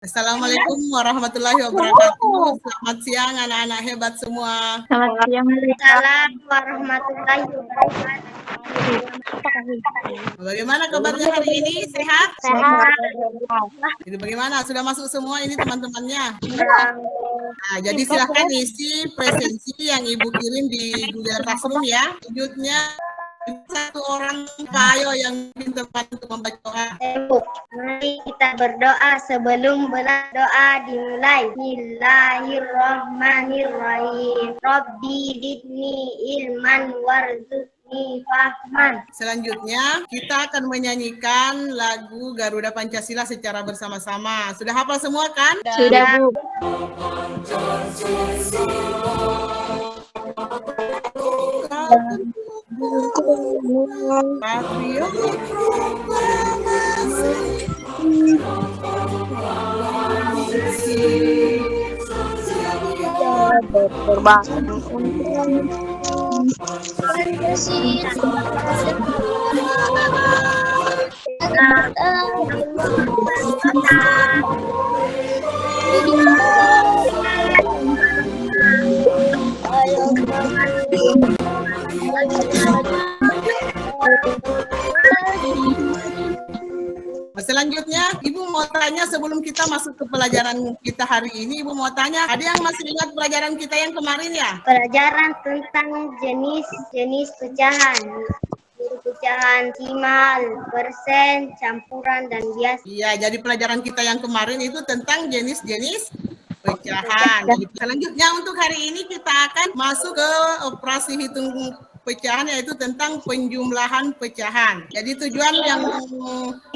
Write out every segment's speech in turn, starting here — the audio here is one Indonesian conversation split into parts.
Assalamualaikum warahmatullahi wabarakatuh. Selamat siang anak-anak hebat semua. Selamat siang. Waalaikumsalam warahmatullahi wabarakatuh. Bagaimana kabarnya hari ini? Sehat? Sehat. Jadi bagaimana? Sudah masuk semua ini teman-temannya? Nah, jadi silahkan isi presensi yang Ibu kirim di Google Classroom ya. Selanjutnya satu orang Payo yang minta untuk membaca doa. Mari kita berdoa sebelum berdoa dimulai. Bismillahirrahmanirrahim. Rabbi zidni ilman warzuqni fahman. Selanjutnya kita akan menyanyikan lagu Garuda Pancasila secara bersama-sama. Sudah hafal semua kan? Sudah, Bu. Patriotic Selanjutnya, Ibu mau tanya sebelum kita masuk ke pelajaran kita hari ini, Ibu mau tanya, ada yang masih ingat pelajaran kita yang kemarin ya? Pelajaran tentang jenis-jenis pecahan. Pecahan simal, persen, campuran, dan biasa. Iya, jadi pelajaran kita yang kemarin itu tentang jenis-jenis pecahan. Jadi selanjutnya untuk hari ini kita akan masuk ke operasi hitung pecahan, yaitu tentang penjumlahan pecahan. Jadi tujuan yang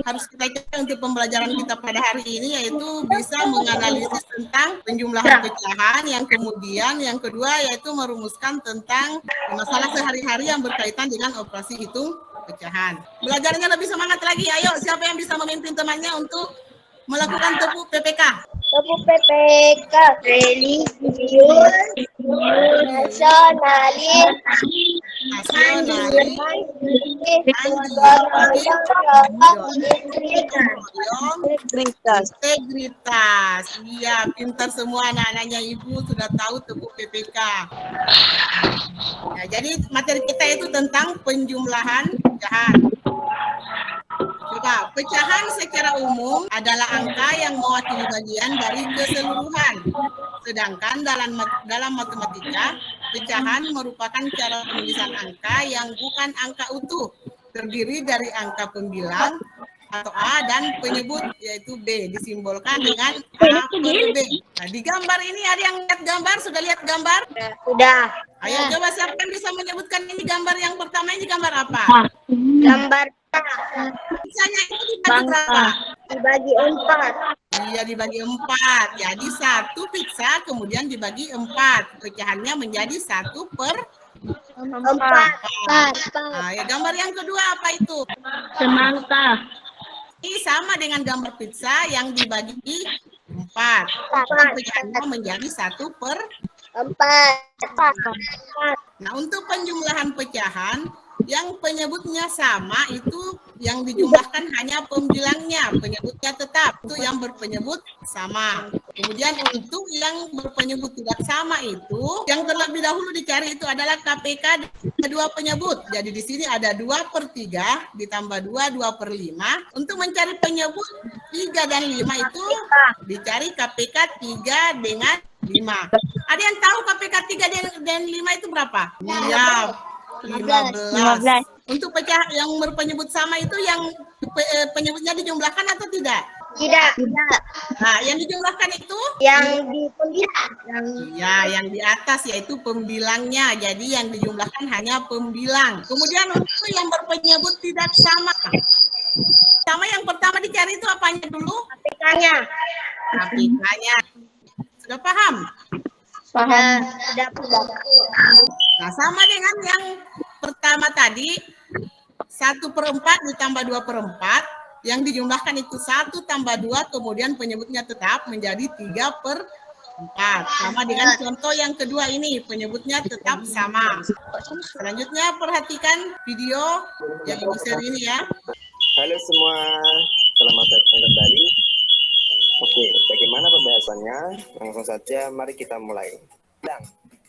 harus kita capai untuk pembelajaran kita pada hari ini yaitu bisa menganalisis tentang penjumlahan pecahan, yang kemudian yang kedua yaitu merumuskan tentang masalah sehari-hari yang berkaitan dengan operasi hitung pecahan. Belajarnya lebih semangat lagi. Ayo, siapa yang bisa memimpin temannya untuk melakukan tepuk PPK? Tepuk PPK. Religius, nasionalis, integritas. Iya, pintar semua anak-anaknya Ibu sudah tahu tepuk PPK. Nah, jadi materi kita itu tentang penjumlahan pecahan. Coba, pecahan secara umum adalah angka yang mewakili bagian dari keseluruhan. Sedangkan dalam matematika, pecahan merupakan cara penulisan angka yang bukan angka utuh, terdiri dari angka pembilang atau A dan penyebut yaitu B, disimbolkan dengan A per B. Nah, di gambar ini ada yang lihat gambar? Sudah lihat gambar? Sudah. Ayo coba siapa yang bisa menyebutkan ini gambar yang pertama, ini gambar apa? Gambar Pizzanya itu dibagi berapa? dibagi 4. Iya, dibagi 4. Jadi satu pizza kemudian dibagi 4. Pecahannya menjadi 1 per 4. Nah, ya, gambar yang kedua apa itu? Semangka. Ini sama dengan gambar pizza yang dibagi 4. Pecahannya menjadi 1 per 4. Nah, untuk penjumlahan pecahan yang penyebutnya sama itu yang dijumlahkan hanya pembilangnya, penyebutnya tetap, itu yang berpenyebut sama. Kemudian untuk yang berpenyebut tidak sama itu yang terlebih dahulu dicari itu adalah KPK dua penyebut. Jadi di sini ada 2/3 ditambah 2/5. Untuk mencari penyebut 3 dan 5 itu dicari KPK 3 dengan 5. Ada yang tahu KPK 3 dan 5 itu berapa? Iya, 15. Untuk pecah yang berpenyebut sama itu yang penyebutnya dijumlahkan atau tidak? Tidak. Nah, yang dijumlahkan itu Yang di pembilang. ya, yang di atas yaitu pembilangnya. Jadi yang dijumlahkan hanya pembilang. Kemudian untuk yang berpenyebut tidak sama. Sama yang pertama dicari itu apanya dulu? KPK-nya. KPK-nya. Sudah paham? Sudah. Nah, sama dengan yang pertama tadi, 1/4 ditambah 2/4, yang dijumlahkan itu 1 tambah 2, kemudian penyebutnya tetap menjadi 3/4. Sama dengan contoh yang kedua ini, penyebutnya tetap sama. Selanjutnya perhatikan video yang Ibu share ini ya. Halo semua, selamat datang kembali. Oke, bagaimana pembahasannya? Langsung saja, mari kita mulai.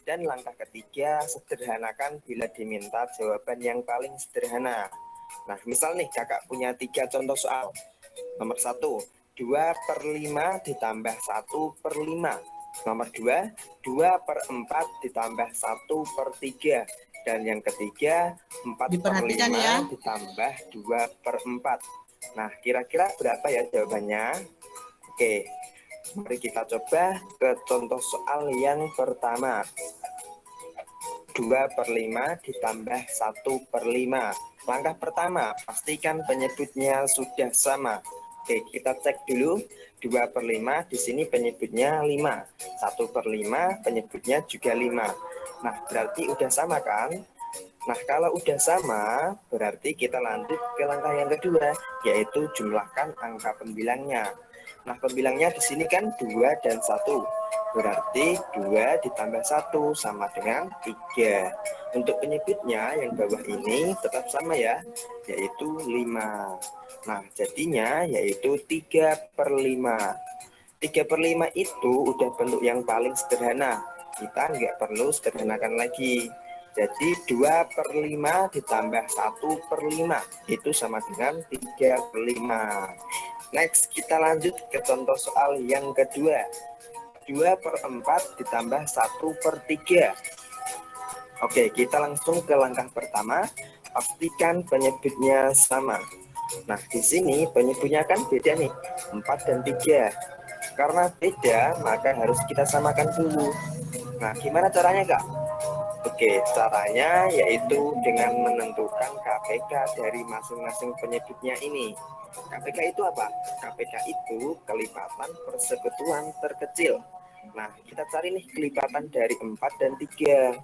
Dan langkah ketiga, sederhanakan bila diminta jawaban yang paling sederhana. Nah, misal nih kakak punya 3 contoh soal. Nomor 1, 2/5 ditambah 1/5. Nomor 2, 2/4 ditambah 1/3. Dan yang ketiga, 4/5 Diperhatikan ya. ditambah 2/4. Nah, kira-kira berapa ya jawabannya? Oke, mari kita coba ke contoh soal yang pertama. 2/5 ditambah 1/5. Langkah pertama, pastikan penyebutnya sudah sama. Oke, kita cek dulu. 2/5 di sini penyebutnya 5. 1/5 penyebutnya juga 5. Nah, berarti udah sama kan? Nah, kalau udah sama, berarti kita lanjut ke langkah yang kedua, yaitu jumlahkan angka pembilangnya. Nah, pembilangnya di sini kan 2 dan 1. Berarti 2 ditambah 1 sama dengan 3. Untuk penyebutnya yang bawah ini tetap sama ya, yaitu 5. Nah, jadinya yaitu 3/5. 3/5 itu udah bentuk yang paling sederhana. Kita nggak perlu sederhanakan lagi. Jadi 2/5 ditambah 1/5 itu sama dengan 3/5. Next, kita lanjut ke contoh soal yang kedua. 2/4 ditambah 1/3. Oke, kita langsung ke langkah pertama. Pastikan penyebutnya sama. Nah, di sini penyebutnya kan beda nih, 4 dan 3. Karena beda, maka harus kita samakan dulu. Nah, gimana caranya, Kak? Oke, caranya yaitu dengan menentukan KPK dari masing-masing penyebutnya ini. KPK itu apa? KPK itu kelipatan persekutuan terkecil. Nah, kita cari nih kelipatan dari 4 dan 3.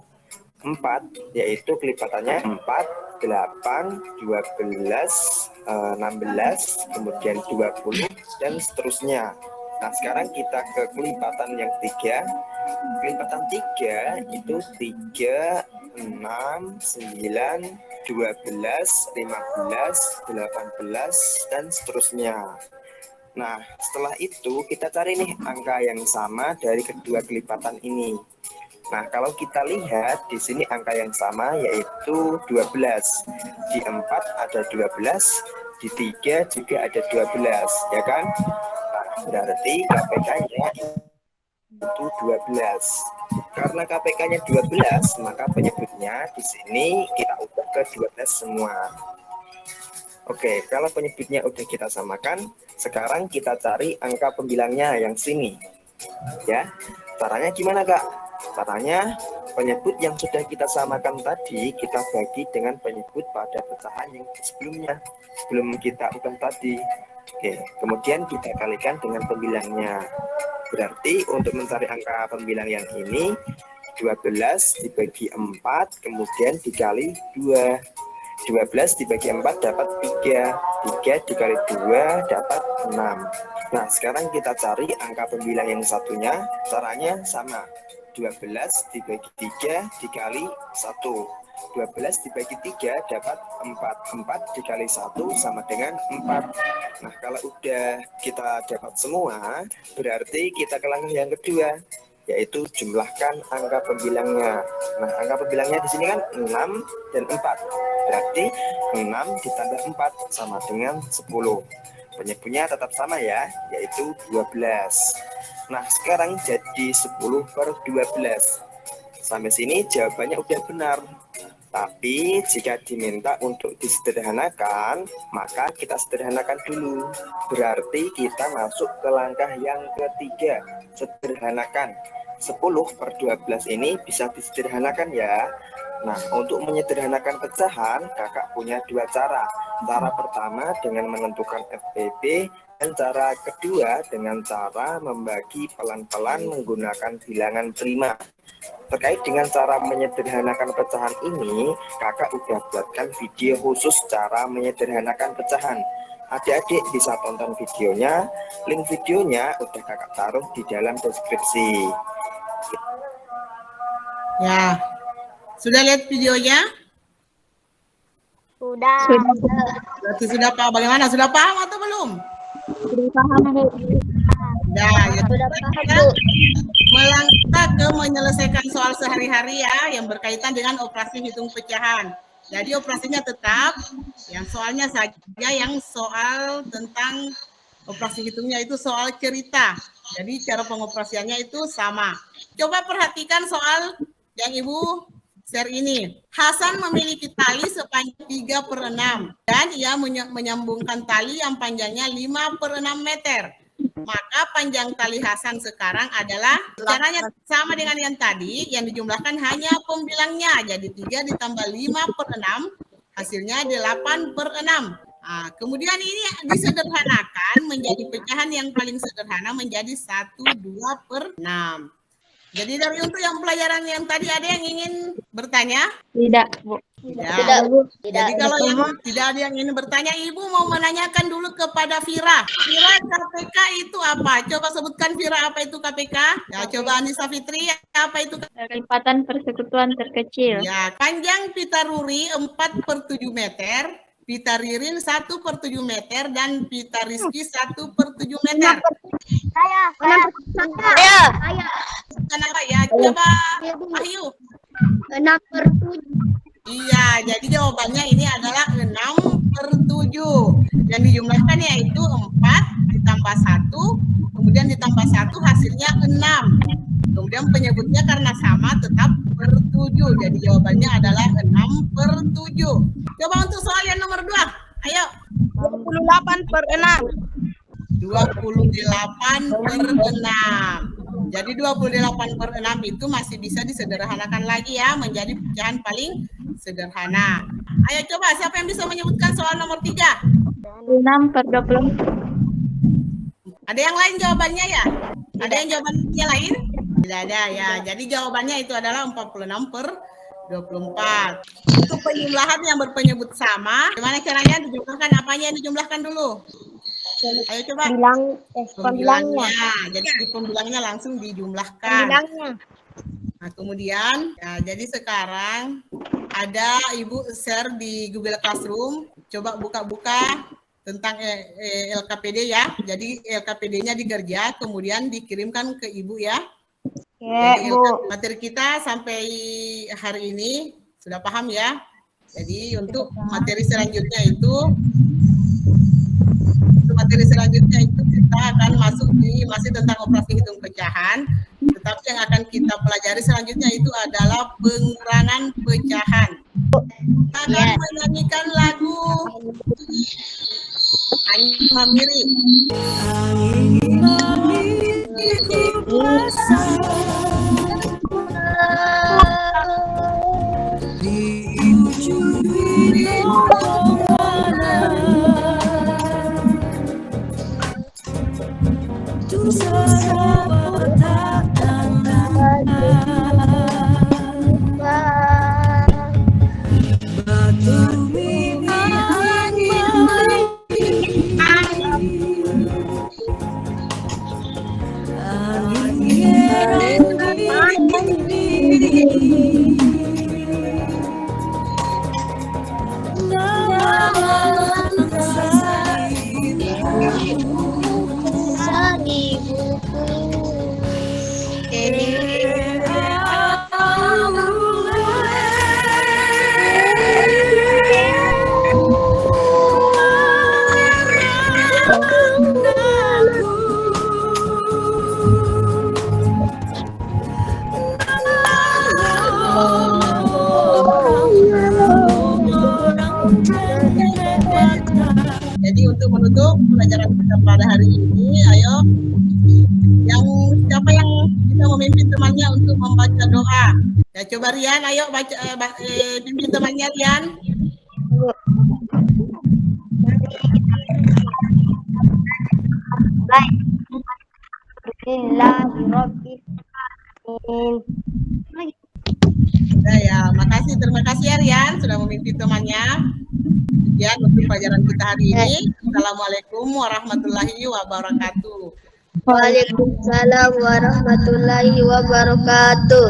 4 yaitu kelipatannya 4, 8, 12, 16, kemudian 20, dan seterusnya. Nah, sekarang kita ke kelipatan yang 3. Kelipatan 3 itu 3, 6, 9, 12, 15, 18, dan seterusnya. Nah, setelah itu kita cari nih angka yang sama dari kedua kelipatan ini. Nah, kalau kita lihat di sini angka yang sama yaitu 12. Di 4 ada 12, di 3 juga ada 12, ya kan? Nah, berarti KPK-nya itu 12. Karena KPK-nya 12, maka penyebutnya di sini kita ubah ke 12 semua. Oke, kalau penyebutnya udah kita samakan, sekarang kita cari angka pembilangnya yang sini. Ya, caranya gimana, Kak? Caranya penyebut yang sudah kita samakan tadi kita bagi dengan penyebut pada pecahan yang sebelumnya, sebelum kita ubah tadi. Oke, kemudian kita kalikan dengan pembilangnya. Berarti untuk mencari angka pembilang yang ini 12 dibagi 4 kemudian dikali 2. 12 dibagi 4 dapat 3. 3 dikali 2 dapat 6. Nah, sekarang kita cari angka pembilang yang satunya. Caranya sama. 12 dibagi 3 dikali 1. 12 dibagi 3 dapat 4. 4 dikali 1 sama dengan 4. Nah, kalau udah kita dapat semua, berarti kita ke langkah yang kedua, yaitu jumlahkan angka pembilangnya. Nah, angka pembilangnya di sini kan 6 dan 4. Berarti 6 ditambah 4 sama dengan 10. Penyebutnya tetap sama ya, yaitu 12. Nah, sekarang jadi 10/12. Sampai sini jawabannya udah benar. Tapi jika diminta untuk disederhanakan, maka kita sederhanakan dulu. Berarti kita masuk ke langkah yang ketiga, sederhanakan. 10/12 ini bisa disederhanakan ya. Nah, untuk menyederhanakan pecahan, kakak punya dua cara. Cara pertama dengan menentukan FPP, dan cara kedua dengan cara membagi pelan-pelan menggunakan bilangan prima. Terkait dengan cara menyederhanakan pecahan ini, kakak udah buatkan video khusus cara menyederhanakan pecahan. Adik-adik bisa tonton videonya, link videonya udah kakak taruh di dalam deskripsi. Ya, sudah lihat videonya? Sudah. Berarti sudah paham. Bagaimana? Sudah paham atau belum? Sudah paham, Bu. Nah, ya, Sudah paham, kita Bu. melangkah ke menyelesaikan soal sehari-hari ya yang berkaitan dengan operasi hitung pecahan. Jadi operasinya tetap, yang soalnya saja yang soal tentang operasi hitungnya itu soal cerita. Jadi cara pengoperasiannya itu sama. Coba perhatikan soal yang Ibu share ini. Hasan memiliki tali sepanjang 3/6 dan ia menyambungkan tali yang panjangnya 5/6 meter. Maka panjang tali Hasan sekarang adalah caranya sama dengan yang tadi, yang dijumlahkan hanya pembilangnya. Jadi 3 ditambah 5/6 hasilnya 8/6. Nah, kemudian ini disederhanakan menjadi pecahan yang paling sederhana menjadi 1/2/6. Jadi dari untuk yang pelajaran yang tadi ada yang ingin bertanya? Tidak, Bu. Tidak, Bu. Tidak. Jadi kalau yang tidak ada yang ingin bertanya, Ibu mau menanyakan dulu kepada Vira. Vira, KPK itu apa? Coba sebutkan Vira, apa itu KPK? Ya, coba Anissa Fitri, apa itu? Kelipatan persekutuan terkecil. Ya, panjang pita ruri 4/7 meter, pita ririn 1/7 meter, dan pita rizki 1/7 meter. Saya. Kenapa ya? Coba Ayu. 6/7. Iya, jadi jawabannya ini adalah 6/7. Yang dijumlahkan yaitu 4 ditambah 1, kemudian ditambah 1 hasilnya 6. Kemudian penyebutnya karena sama tetap per 7. Jadi jawabannya adalah 6/7. Coba untuk soal yang nomor 2. Ayo. 28/6. 28/6. Jadi 28/6 itu masih bisa disederhanakan lagi ya menjadi pecahan paling sederhana. Ayo coba siapa yang bisa menyebutkan soal nomor 3? 6/20. Ada yang lain jawabannya ya? Ada yang jawabannya lain? Tidak ada ya. Jadi jawabannya itu adalah 46/24. Untuk penjumlahan yang berpenyebut sama, gimana caranya dijumlahkan? Apanya yang dijumlahkan dulu? Ayo coba. Pembilangnya. Jadi di pembilangnya langsung dijumlahkan. Nah, kemudian, ya, jadi sekarang ada Ibu share di Google Classroom. Coba buka-buka tentang LKPD ya. Jadi LKPD-nya dikerja, kemudian dikirimkan ke Ibu ya. Jadi materi kita sampai hari ini sudah paham ya. Jadi untuk materi selanjutnya itu kita akan masuk di masih tentang operasi hitung pecahan. Tetapi yang akan kita pelajari selanjutnya itu adalah pengurangan pecahan. Kita akan menyanyikan lagu Angin Mamiri. Jadi untuk menutup pelajaran kita pada hari ini, ayo siapa yang bisa memimpin temannya untuk membaca doa? Ya coba Rian, ayo baca pimpin temannya Rian. Ya, makasih, terima kasih ya Rian sudah memimpin temannya. Sekian untuk pelajaran kita hari ini. Assalamualaikum warahmatullahi wabarakatuh. Waalaikumsalam warahmatullahi wabarakatuh.